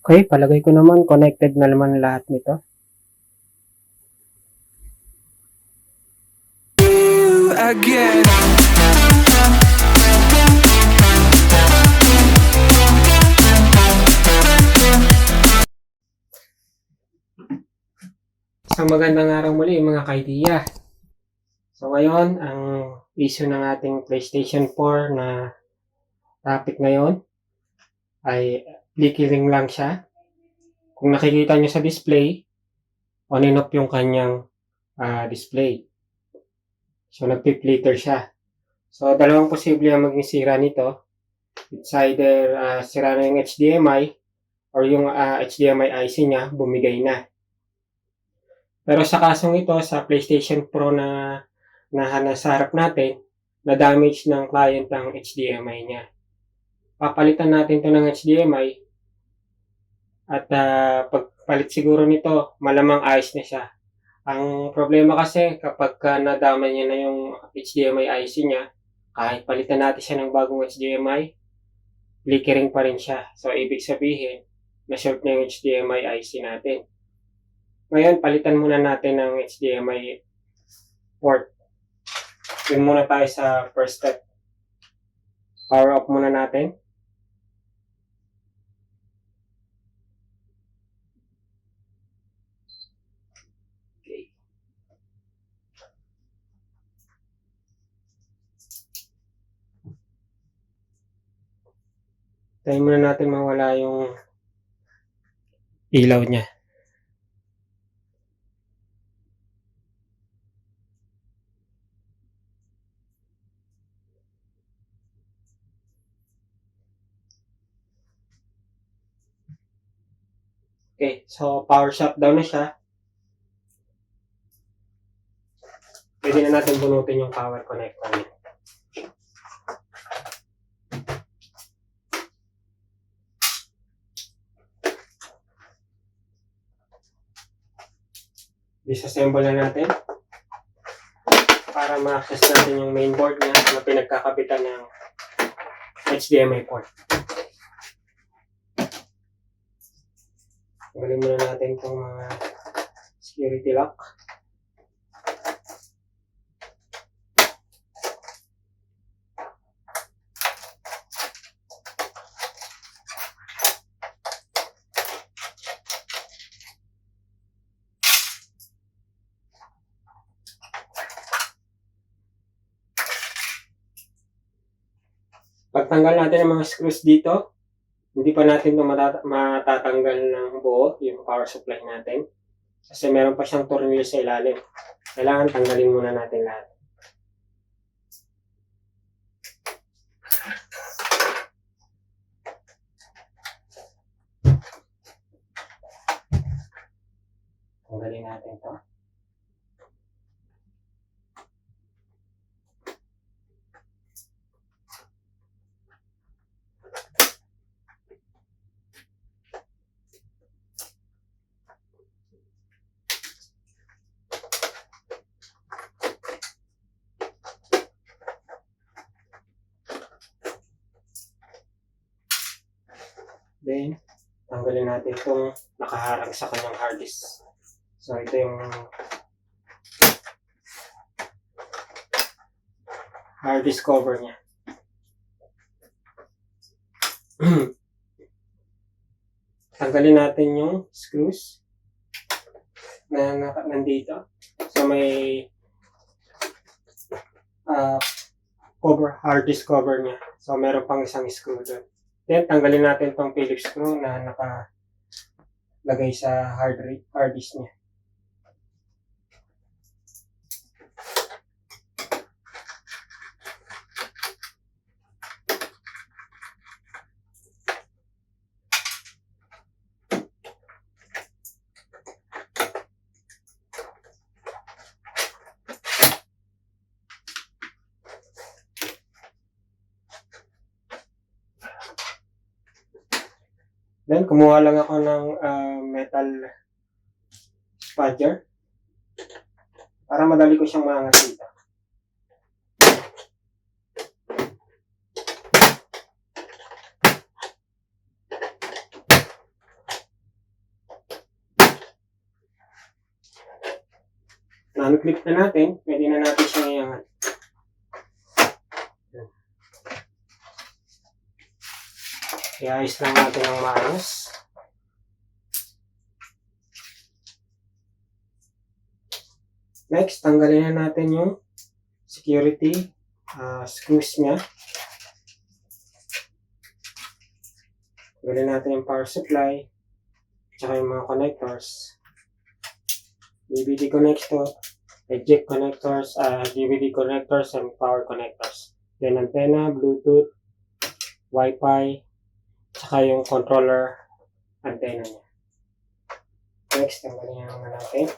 Okay, palagay ko naman connected na naman lahat nito. Again. Isang magandang araw muli mga ka-iDea. So ngayon, ang issue ng ating PlayStation 4 na topic ngayon ay flickering lang siya. Kung nakikita nyo sa display, on and off yung kanyang display. So nagpi-flicker siya. So dalawang posible ang maging sira nito. It's either sira na yung HDMI or yung HDMI IC niya bumigay na. Pero sa kasong ito, sa PlayStation Pro na nasa harap natin, na-damage ng client ang HDMI niya. Papalitan natin to ng HDMI at pagpalit siguro nito, malamang ayos na siya. Ang problema kasi kapag nadama niya na yung HDMI IC niya, kahit palitan natin siya ng bagong HDMI, flickering pa rin siya. So, ibig sabihin, na-short na yung HDMI IC natin. Ngayon, palitan muna natin ng HDMI port. Yun muna tayo sa first step. Power off muna natin. Okay. Tayo muna natin mawala yung ilaw niya. Okay, so power shutdown na siya. Pwede na natin bunutin yung power connector niya. Disassemble na natin para ma-access natin yung mainboard niya na pinagkakabitan ng HDMI port. Tanggalin muna natin itong mga security lock. Pagtanggal natin ang mga screws dito, hindi pa natin ito matatanggal ng buo, yung power supply natin. Kasi meron pa siyang tornilyo sa ilalim. Kailangan tanggalin muna natin lahat. Tanggalin natin ito. Then, tanggalin natin itong nakaharang sa kanyang hard disk. So, ito yung hard disk cover niya. Tanggalin natin yung screws na nandito. So, may cover, hard disk cover niya. So, meron pang isang screw doon. Then, tanggalin natin itong Phillips screw na nakalagay sa hard disk niya. Then, kumuha lang ako ng metal spudger para madali ko siyang maangat dito. na-unclip na natin, pwede na natin siyang iangat. I-ayos lang natin ang maayos. Next, tanggalin na natin yung security screws niya. Tanggalin natin yung power supply, tsaka yung mga connectors. DVD connector, eject connectors, DVD connectors, and power connectors. Then antenna, Bluetooth, Wi-Fi, tsaka yung controller antenna niya. Next, tanggalin na natin.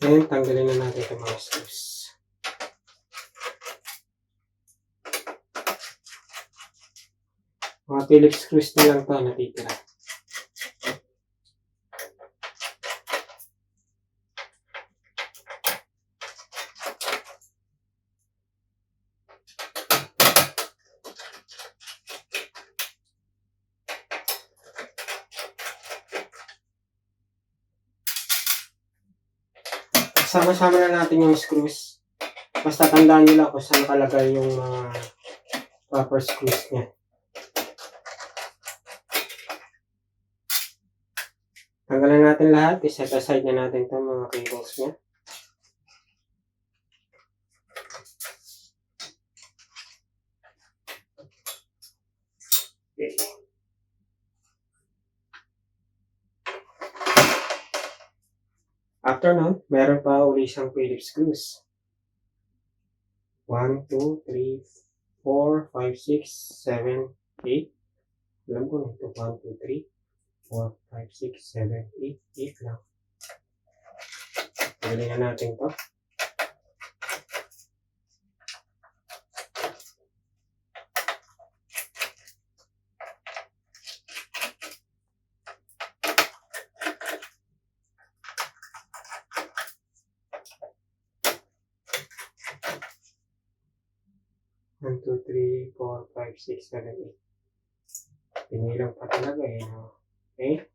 And tanggalin na natin itong mga screws. Mga Phillips screws na lang ito natitira. Sama-sama na natin yung screws. Basta tandaan nyo lang kung saan nakalagay yung mga proper screws niya. Tanggalan natin lahat. I-set aside na natin itong mga cables niya. Okay. After nun, meron pa uli siyang Phillips screws. 1, 2, 3, 4, 5, 6, 7, 8. Alam ko na ito. 1, 2, 3, 4, 5, 6, 7, 8. 8 lang. Galingan natin to. One, 2, 3, 4, 5, 6, 7, 8. Pinilang pa talaga eh. Okay?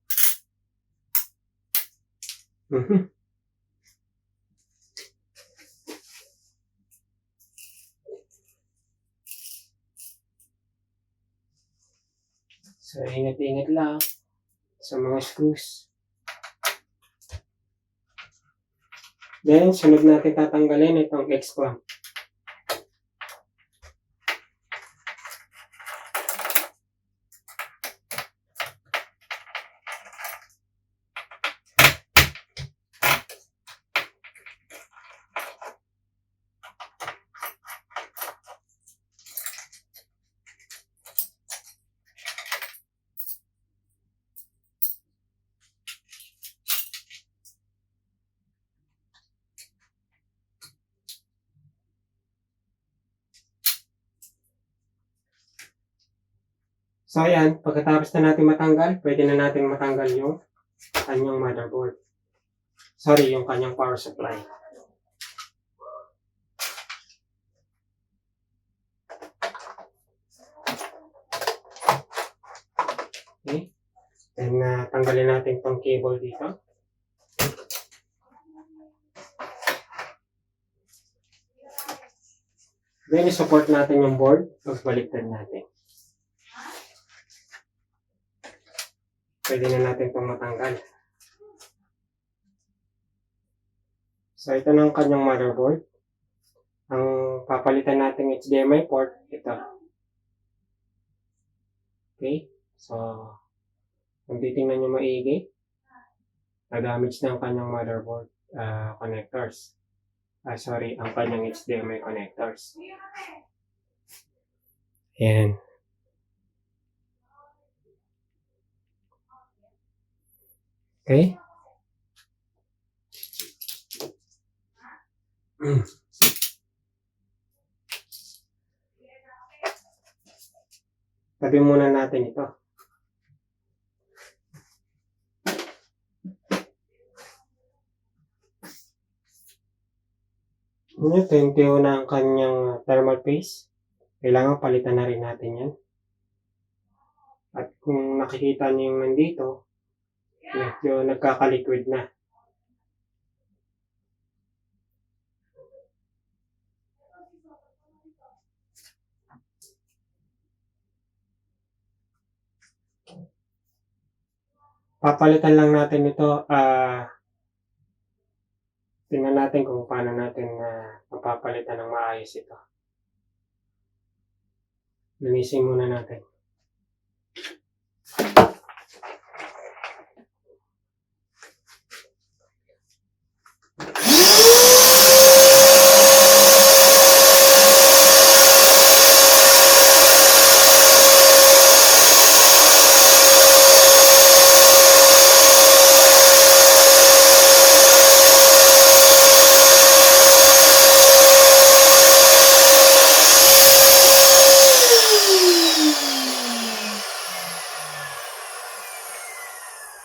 So, ingat-ingat lang sa mga screws. Then, sunod natin tatanggalin itong X-clamp. So, ayan. Pagkatapos na natin matanggal, pwede na natin matanggal yung kanyang motherboard. Sorry, yung kanyang power supply. Okay. Then, tanggalin natin tong cable dito. Then, i-support natin yung board. Pagbaliktad natin. Pwede na natin itong matanggal. So, ito na ang kanyang motherboard. Ang papalitan natin HDMI port, ito. Okay? So, kung titingnan nyo maigi, na-damage na ang kanyang motherboard connectors. Sorry, ang kanyang HDMI connectors. Ayan. Okay? Tabi muna natin ito. Ito, 21 na ang kanyang thermal paste. Kailangan palitan na rin natin yan. At kung nakikita niyo yung nandito, medyo nagkaka-liquid na. Papalitan lang natin ito. Tingnan natin kung paano natin mapapalitan ng maayos ito. Linisin muna natin.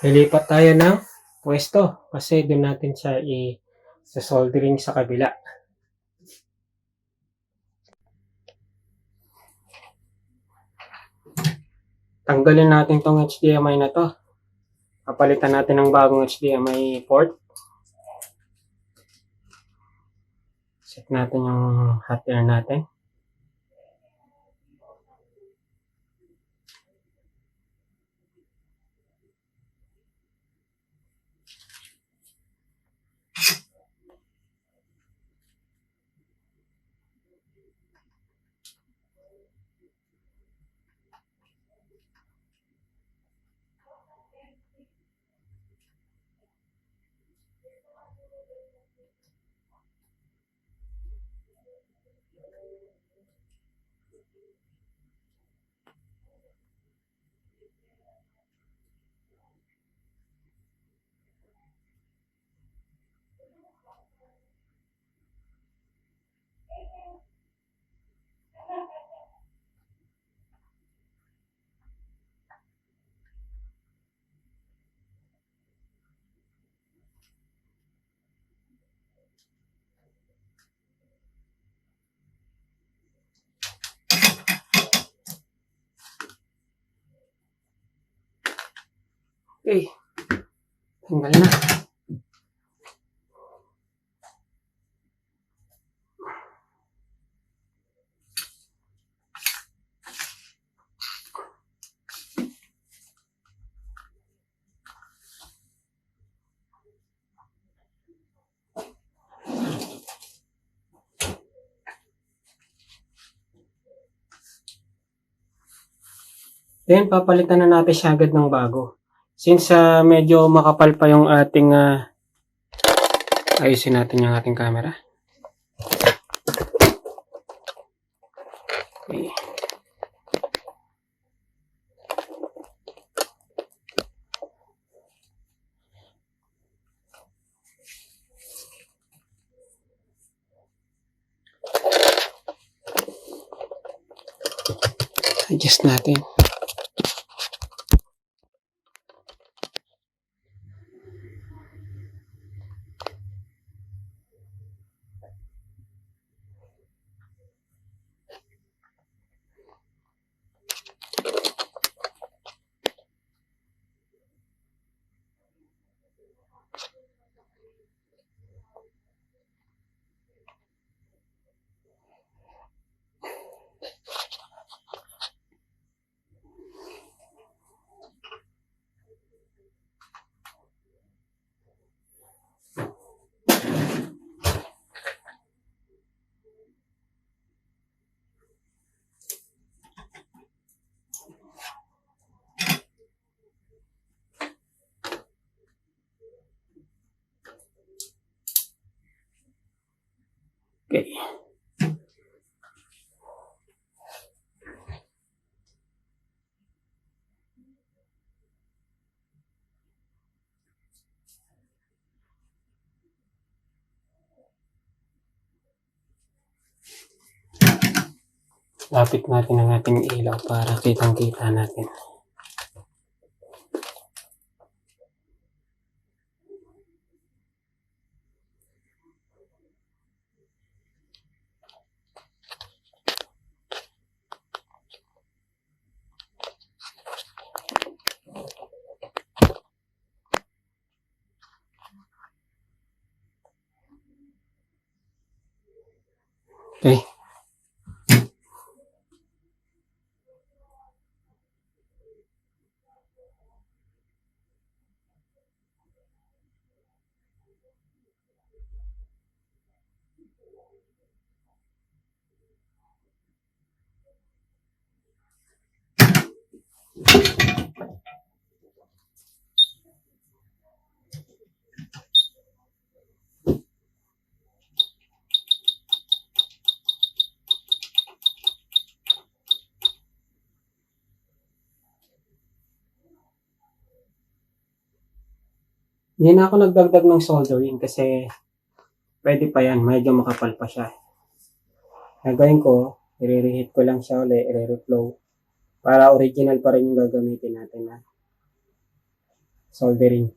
Lilipat tayo ng pwesto kasi doon natin siya i-soldering sa kabila. Tanggalin natin tong HDMI na to. Papalitan natin ng bagong HDMI port. Set natin yung hot air natin. Okay. Tanggal na. Then, papalitan na natin siya agad ng bago. Since medyo makapal pa yung ating ayusin natin yung ating camera. Okay. Adjust natin. Okay. Lapit natin ang ating ilaw para kitang-kita natin. Okay. Hindi na ako nagdagdag ng soldering kasi pwede pa yan, medyo makapal pa siya. Gagawin ko, i-reheat ko lang siya ulit, i-reflow para original pa rin yung gagamitin natin na soldering.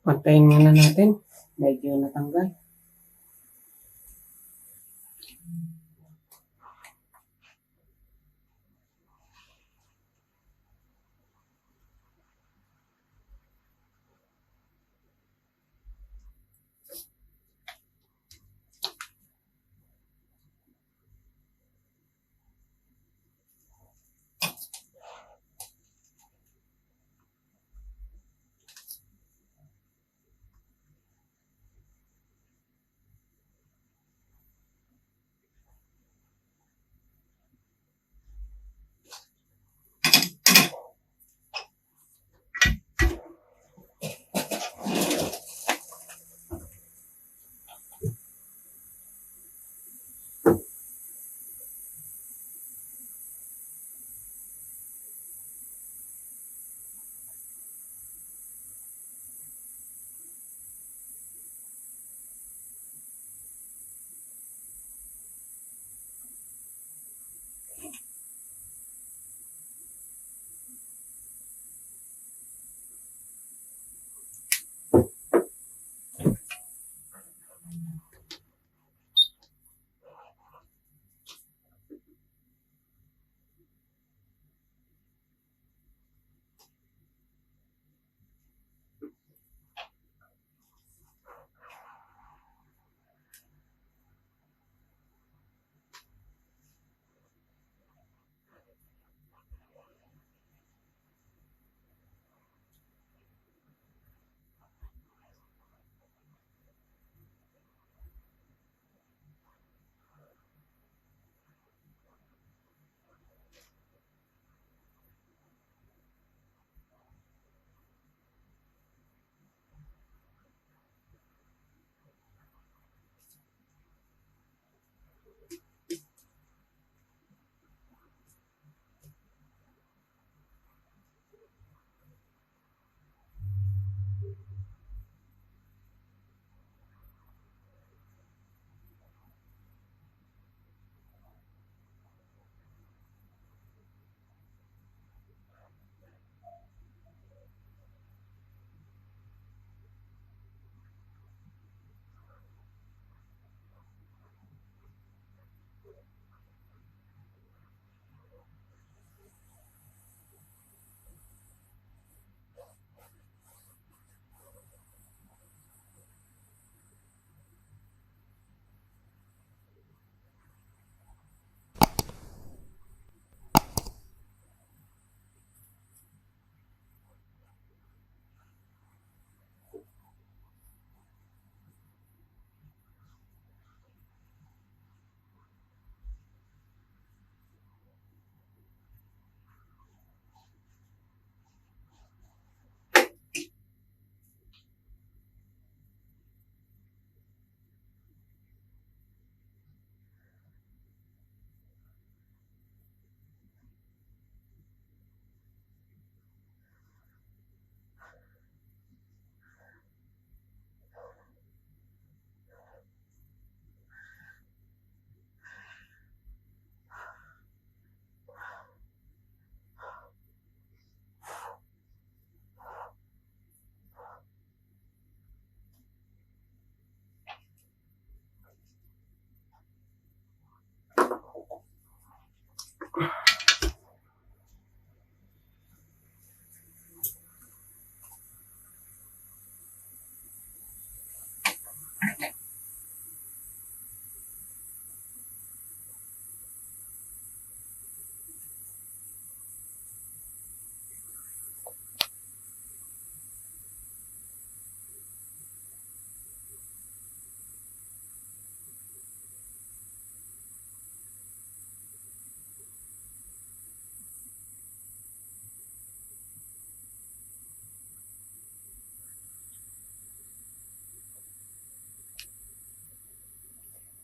Pantayin muna natin. Medyo natanggal.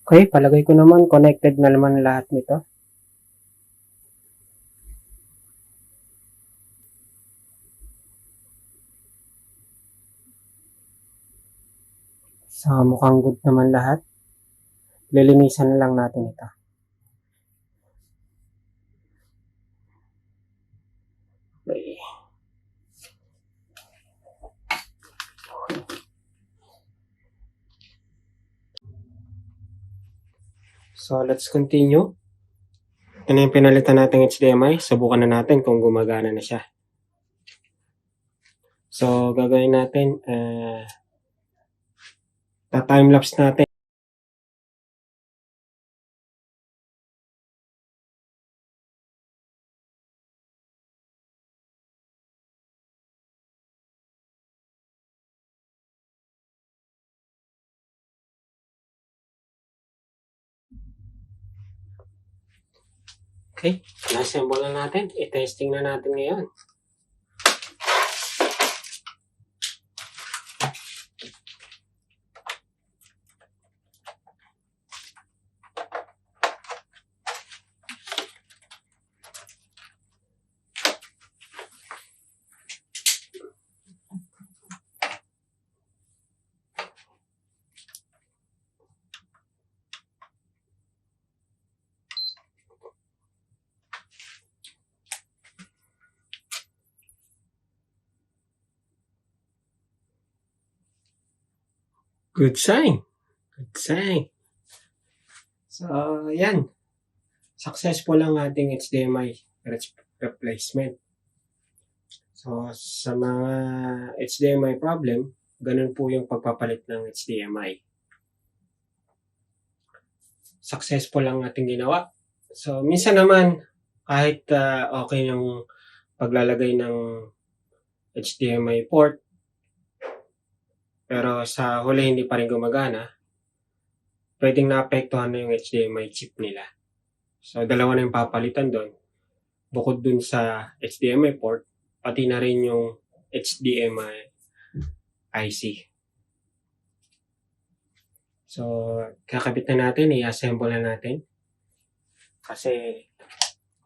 Okay, palagay ko naman connected na naman lahat nito. So, mukhang good naman lahat. Lilinisan na lang natin ito. Okay. So, let's continue. Ito na yung pinalitan natin HDMI. Subukan na natin kung gumagana na siya. So, gagawin natin, ta-timelapse natin. Okay, na-assemble na natin. I-testing na natin ngayon. Good sign. Good sign. So, yan. Successful ang ating HDMI replacement. So, sa mga HDMI problem, ganun po yung pagpapalit ng HDMI. Successful ang ating ginawa. So, minsan naman, kahit okay yung paglalagay ng HDMI port, pero sa huli hindi pa rin gumagana, pwedeng naapektuhan na yung HDMI chip nila. So, dalawa na yung papalitan doon. Bukod dun sa HDMI port, pati na rin yung HDMI IC. So, kakabit na natin, i-assemble na natin. Kasi,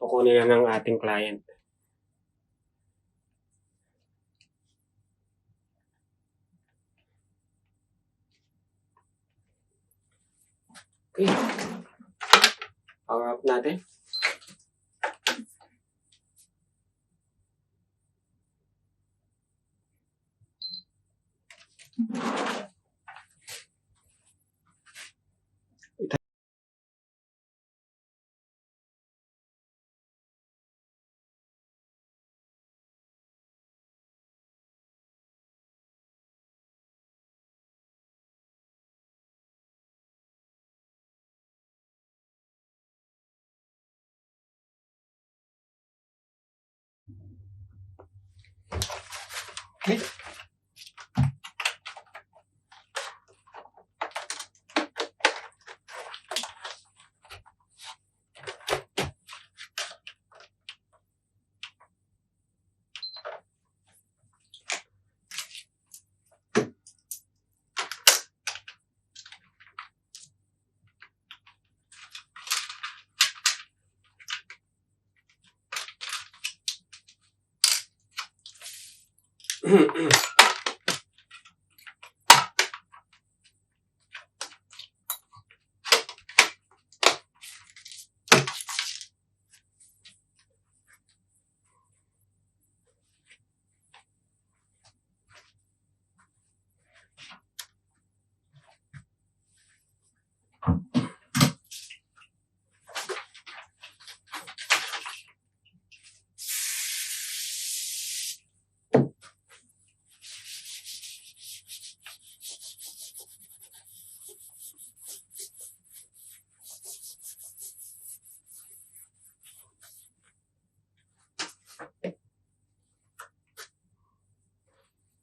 kukunin na ng ating client. Okay. Power up natin. Okay.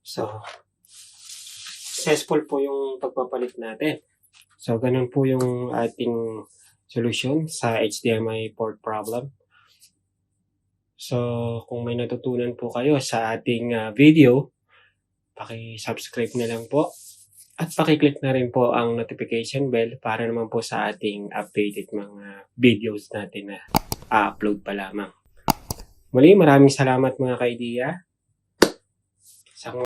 So, successful po yung pagpapalit natin. So, ganun po yung ating solusyon sa HDMI port problem. So, kung may natutunan po kayo sa ating video, paki-subscribe na lang po At pakiclick na rin po ang notification bell para naman po sa ating updated mga videos natin na upload pa lamang. Muli, maraming salamat mga ka-idea.